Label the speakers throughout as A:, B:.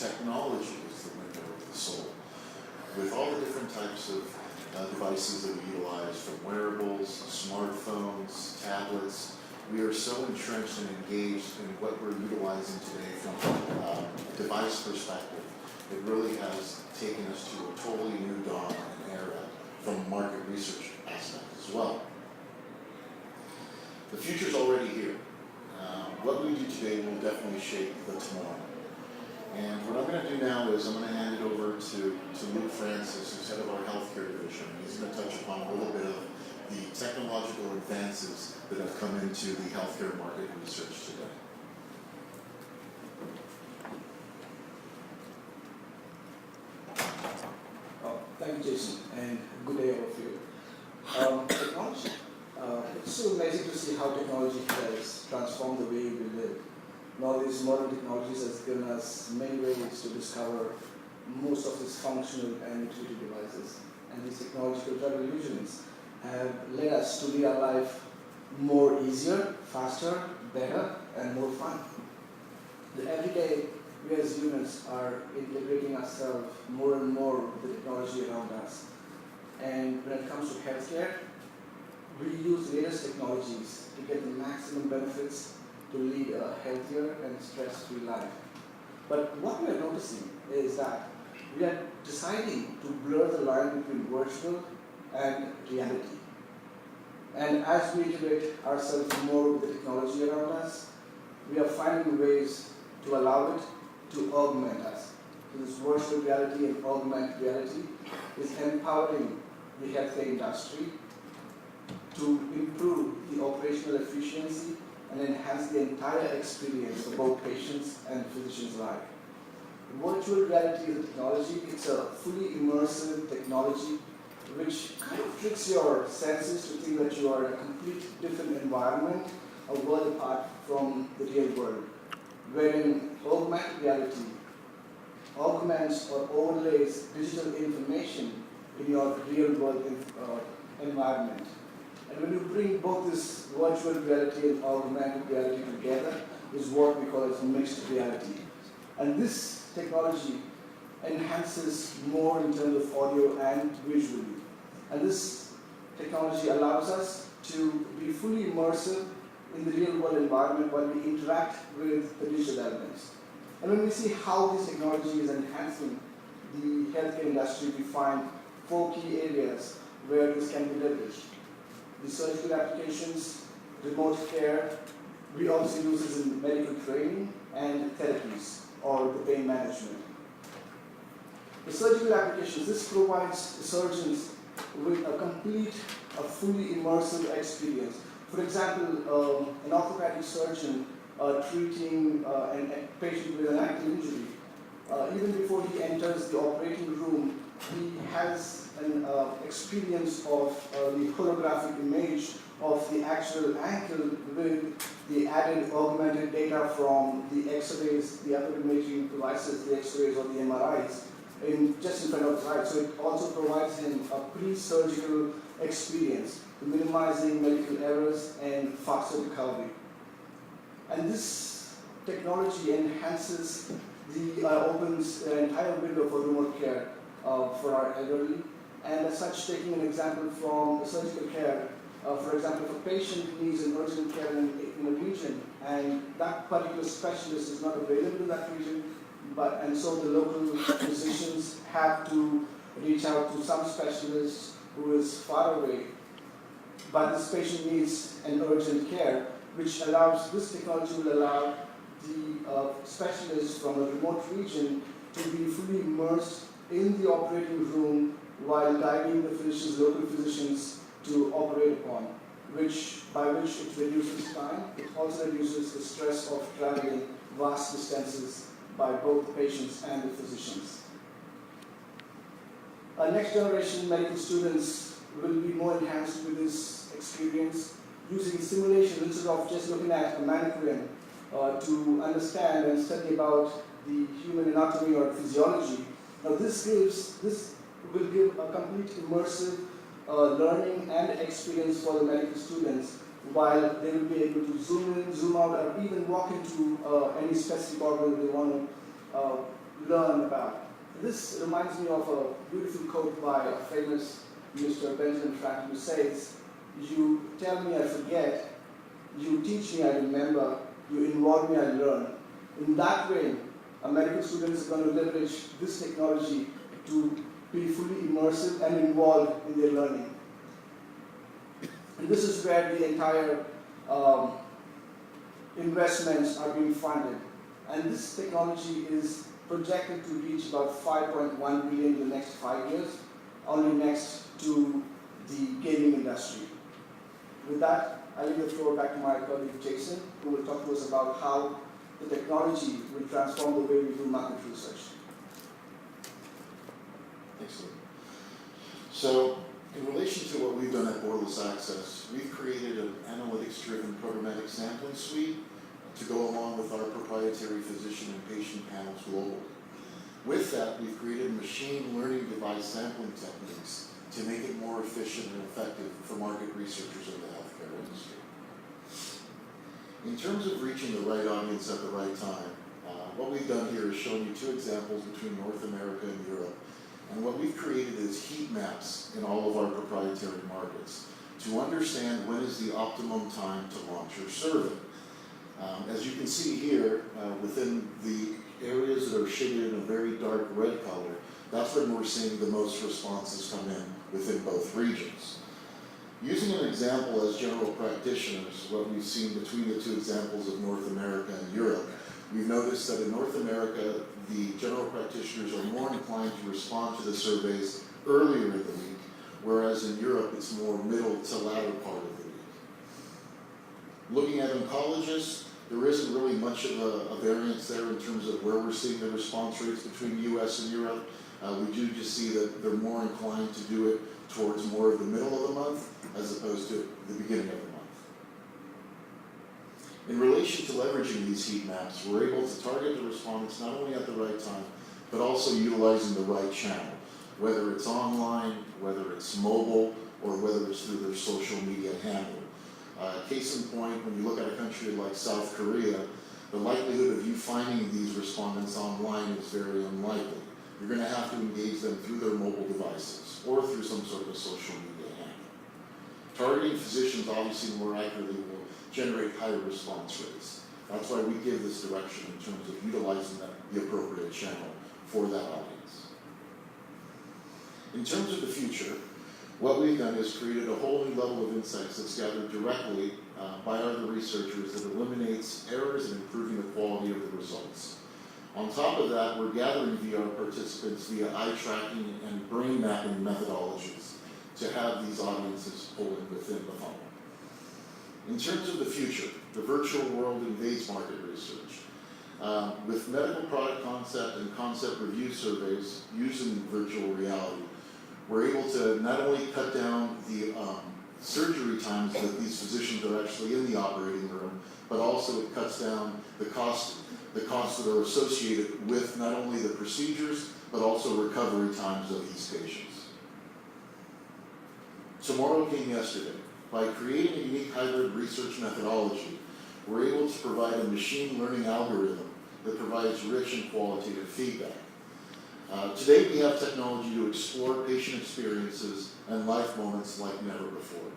A: technology is the window of the soul. With all the different types of devices that we utilize, from wearables, smartphones, tablets, we are so entrenched and engaged in what we're utilizing today from a device perspective. It really has taken us to a totally new dawn and era from a market research aspect as well. The future's already here. What we do today will definitely shape the tomorrow. And what I'm going to do now is I'm going to hand it over to Luke Francis, who's head of our healthcare division. He's going to touch upon a little bit of the technological advances that have come into the healthcare market research today.
B: Thank you, Jason, and good day, all of you. Technology. It's so amazing to see how technology has transformed the way we live. Now, these modern technologies has given us many ways to discover most of these functional and utility devices. And these technological revolutions have led us to live our life more easier, faster, better, and more fun. Every day, we as humans are integrating ourselves more and more with the technology around us. And when it comes to healthcare, we use latest technologies to get the maximum benefits to lead a healthier and stress-free life. But what we are noticing is that we are deciding to blur the line between virtual and reality. And as we integrate ourselves more with the technology around us, we are finding ways to allow it to augment us. So this virtual reality and augmented reality is empowering the healthcare industry to improve the operational efficiency and enhance the entire experience for both patients and physicians alike. Virtual reality is a technology. It's a fully immersive technology which kind of tricks your senses to think that you are in a complete different environment, a world apart from the real world, wherein augmented reality augments or overlays digital information in your real world environment. And when you bring both this virtual reality and augmented reality together is what we call as mixed reality. And this technology enhances more in terms of audio and visually. And this technology allows us to be fully immersive in the real world environment while we interact with the digital elements. And when we see how this technology is enhancing the healthcare industry, we find 4 key areas where this can be leveraged. The surgical applications, remote care, we also use this in medical training and therapies or the pain management. The surgical applications, this provides surgeons with a complete, a fully immersive experience. For example, an orthopedic surgeon treating a patient with an ankle injury, even before he enters the operating room, he has an experience of the holographic image of the actual ankle with the added augmented data from the x-rays, the other imaging devices, the x-rays or the MRIs, just in front of his eyes. So it also provides him a pre-surgical experience, minimizing medical errors and faster recovery. And this technology enhances opens the entire window for remote care for our elderly. And as such, taking an example from the surgical care, for example, if a patient needs an urgent care in a region and that particular specialist is not available in that region, and so the local physicians have to reach out to some specialist who is far away, but this patient needs an urgent care, which allows, this technology will allow the specialist from a remote region to be fully immersed in the operating room while guiding the physicians, local physicians, to operate upon, by which it reduces time. It also reduces the stress of traveling vast distances by both the patients and the physicians. Our next generation medical students will be more enhanced with this experience, using simulation instead of just looking at a mannequin to understand and study about the human anatomy or physiology. Now this will give a complete immersive learning and experience for the medical students, while they will be able to zoom in, zoom out, or even walk into any specific organ they want to learn about. This reminds me of a beautiful quote by a famous Mr. Benjamin Franklin, who says, "You tell me I forget, you teach me I remember, you involve me I learn." In that way, American students are going to leverage this technology to be fully immersive and involved in their learning. And this is where the entire investments are being funded. And this technology is projected to reach about 5.1 billion in the next 5 years, only next to the gaming industry. With that, I leave the floor back to my colleague Jason, who will talk to us about how the technology will transform the way we do market research.
A: Excellent. So, in relation to what we've done at Borderless Access, we've created an analytics-driven programmatic sampling suite to go along with our proprietary physician and patient panels globally. With that, we've created machine learning device sampling techniques to make it more efficient and effective for market researchers in the healthcare industry. In terms of reaching the right audience at the right time, what we've done here is shown you 2 examples between North America and Europe. And what we've created is heat maps in all of our proprietary markets to understand when is the optimum time to launch your survey. As you can see here, within the areas that are shaded in a very dark red color, that's when we're seeing the most responses come in within both regions. Using an example as general practitioners, what we've seen between the 2 examples of North America and Europe, we've noticed that in North America, the general practitioners are more inclined to respond to the surveys earlier in the week, whereas in Europe, it's more middle to latter part of the week. Looking at oncologists, there isn't really much of a variance there in terms of where we're seeing the response rates between US and Europe. We do just see that they're more inclined to do it towards more of the middle of the month as opposed to the beginning of the month. In relation to leveraging these heat maps, we're able to target the respondents not only at the right time, but also utilizing the right channel, whether it's online, whether it's mobile, or whether it's through their social media handle. Case in point, when you look at a country like South Korea, the likelihood of you finding these respondents online is very unlikely. You're going to have to engage them through their mobile devices or through some sort of social media handle. Targeting physicians obviously more accurately will generate higher response rates. That's why we give this direction in terms of utilizing the appropriate channel for that audience. In terms of the future, what we've done is created a whole new level of insights that's gathered directly by other researchers that eliminates errors and improving the quality of the results. On top of that, we're gathering VR participants via eye tracking and brain mapping methodologies to have these audiences pull in within the funnel. In terms of the future, the virtual world invades market research. With medical product concept and concept review surveys using virtual reality, we're able to not only cut down the surgery times that these physicians are actually in the operating room, but also it cuts down the costs that are associated with not only the procedures, but also recovery times of these patients. Tomorrow came yesterday. By creating a unique hybrid research methodology, we're able to provide a machine learning algorithm that provides rich and qualitative feedback. Today we have technology to explore patient experiences and life moments like never before.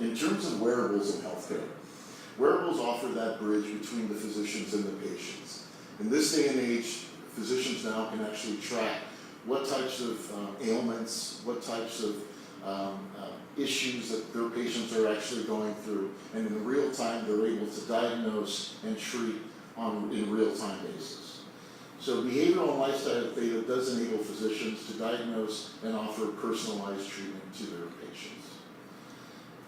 A: In terms of wearables in healthcare, wearables offer that bridge between the physicians and the patients. In this day and age, physicians now can actually track what types of ailments, what types of issues that their patients are actually going through, and in real time they're able to diagnose and treat in real-time basis. So behavioral and lifestyle data does enable physicians to diagnose and offer personalized treatment to their patients.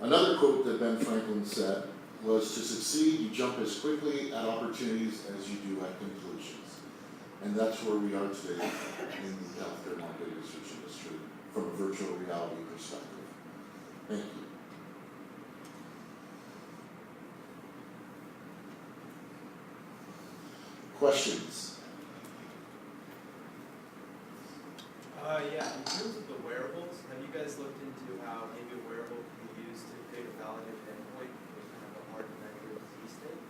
A: Another quote that Ben Franklin said was, "To succeed, you jump as quickly at opportunities as you do at conclusions." And that's where we are today in the healthcare market research industry from a virtual reality perspective. Thank you. Questions?
C: Yeah, in terms of the wearables, have you guys looked into how maybe a wearable can be used to create a validated endpoint for kind of a hard to measure disease state?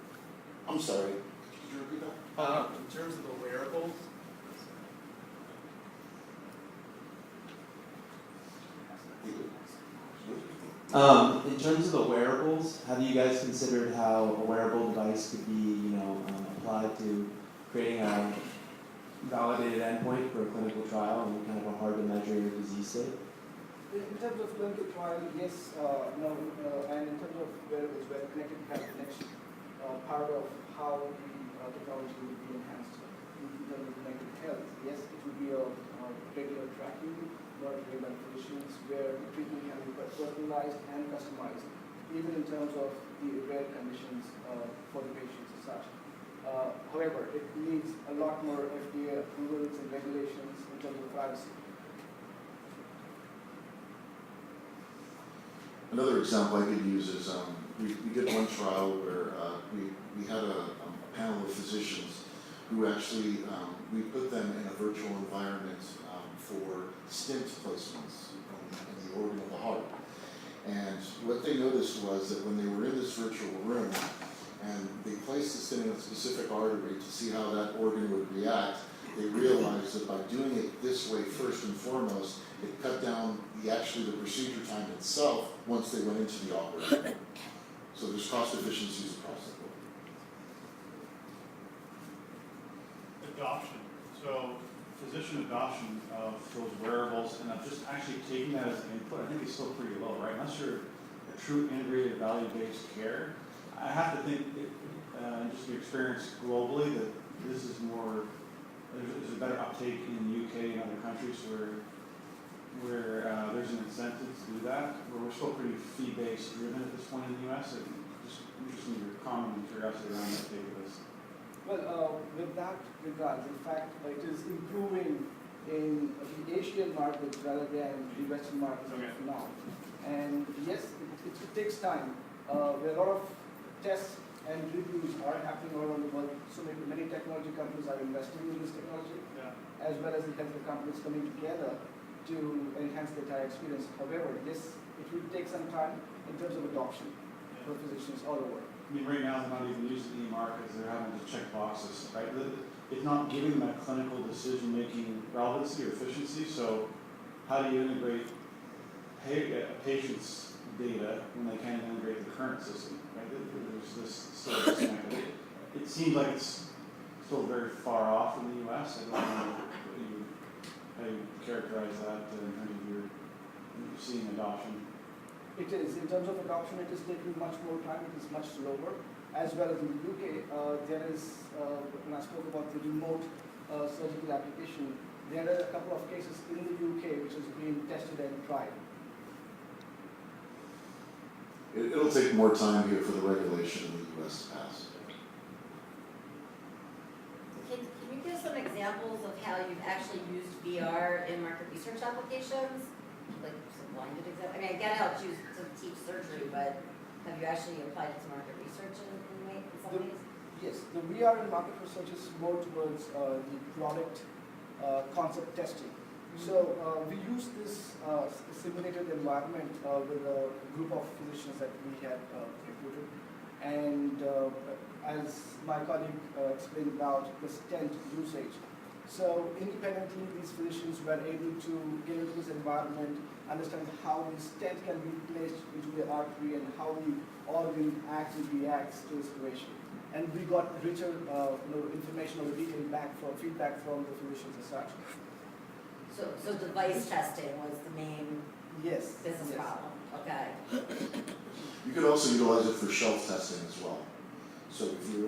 A: I'm sorry, could you repeat that?
C: In terms of the wearables,
D: In terms of the wearables, have you guys considered how a wearable device could be, applied to creating a validated endpoint for a clinical trial and kind of a hard to measure disease state?
B: In terms of clinical trial, yes, no, and in terms of wearables, where connected health, the next part of how the technology will be enhanced in terms of connected health, yes, it will be a regular tracking, monitoring by physicians, where the treatment can be personalized and customized, even in terms of the rare conditions for the patients as such. However, it needs a lot more FDA approvals and regulations in terms of privacy.
A: Another example I could use is we did one trial where we had a panel of physicians who actually we put them in a virtual environment for stent placements in the organ of the heart. And what they noticed was that when they were in this virtual room and they placed the stent in a specific artery to see how that organ would react, they realized that by doing it this way first and foremost, it cut down the procedure time itself once they went into the operating room. So there's cost efficiencies across the board.
E: Adoption. So physician adoption of those wearables and of just actually taking that as an input, I think it's still pretty low, right? Unless you're a true integrated value-based care, I have to think, just the experience globally, that this is more, there's a better uptake in the UK and other countries where there's an incentive to do that, where we're still pretty fee-based driven at this point in the US. Just interesting your comment and curiosity around that take of this.
B: Well, with that regards, in fact, it is improving in the Asian markets rather than the Western markets now. And yes, it takes time. There are a lot of tests and reviews are happening all around the world. So many technology companies are investing in this technology, as well as the healthcare companies coming together to enhance the entire experience. However, yes, it will take some time in terms of adoption for physicians all over.
E: I mean, right now they're not even using EMR because they're having to check boxes, right? It's not giving that clinical decision-making relevancy or efficiency. So how do you integrate a patient's data when they can't integrate the current system, right? There's this still disconnect. It seems like it's still very far off in the US. I don't know how you characterize that in terms of your seeing adoption.
B: It is. In terms of adoption, it is taking much more time. It is much slower. As well as in the UK, there is, when I spoke about the remote surgical application, there are a couple of cases in the UK which is being tested and tried.
A: It'll take more time here for the regulation in the US to pass.
F: Can you give some examples of how you've actually used VR in market research applications? Like some blinded example? I mean, I get how it's used to teach surgery, but have you actually applied it to market research in some ways?
B: Yes, the VR in market research is more towards the product concept testing. So we use this simulated environment with a group of physicians that we had recruited. And as my colleague explained about the stent usage. So independently, these physicians were able to get into this environment, understand how the stent can be placed into the artery and how the organ acts and reacts to respiration. And we got richer information or detailed feedback from the physicians as such.
F: So device testing was the main business problem. Okay.
A: You could also utilize it for shelf testing as well. So if you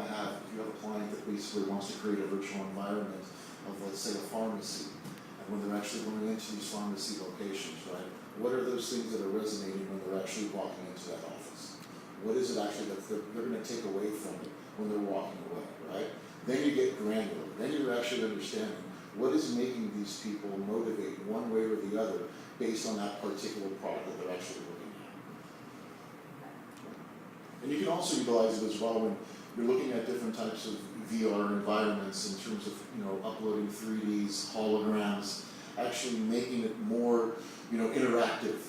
A: have a client that basically wants to create a virtual environment of, let's say, a pharmacy, and when they're actually going into these pharmacy locations, right? What are those things that are resonating when they're actually walking into that office? What is it actually that they're going to take away from it when they're walking away, right? Then you get granular. Then you're actually understanding what is making these people motivate one way or the other based on that particular product that they're actually looking at. And you can also utilize it as well when you're looking at different types of VR environments in terms of, uploading 3Ds, holograms, actually making it more, interactive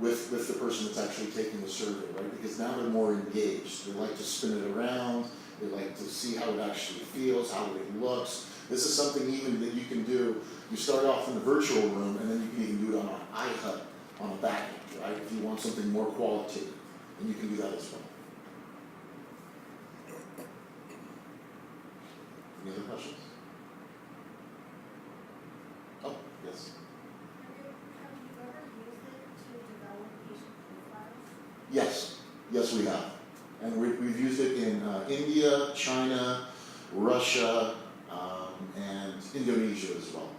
A: with the person that's actually taking the survey, right? Because now they're more engaged. They like to spin it around. They like to see how it actually feels, how it looks. This is something even that you can do. You start off in the virtual room, and then you can even do it on an iHub on a back end, right? If you want something more qualitative, and you can do that as well. Any other questions? Oh, yes.
G: Have you ever used it to develop patient profiles?
A: Yes, yes we have. And we've used it in India, China, Russia, and Indonesia as well.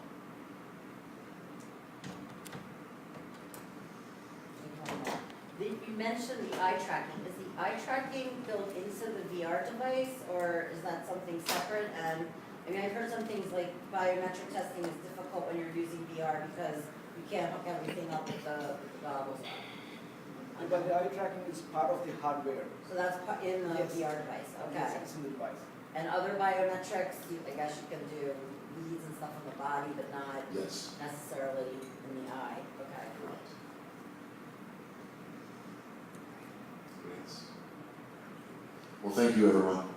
F: You mentioned the eye tracking. Is the eye tracking built into the VR device, or is that something separate? And I mean, I've heard some things like biometric testing is difficult when you're using VR because you can't hook everything up with the goggles on.
B: But the eye tracking is part of the hardware.
F: So that's in the
B: Yes.
F: VR device, okay.
B: Yes, it's in the device.
F: And other biometrics, I guess you can do leads and stuff on the body, but not
A: Yes,
F: necessarily in the eye, okay.
A: correct. Yes. Well, thank you, everyone.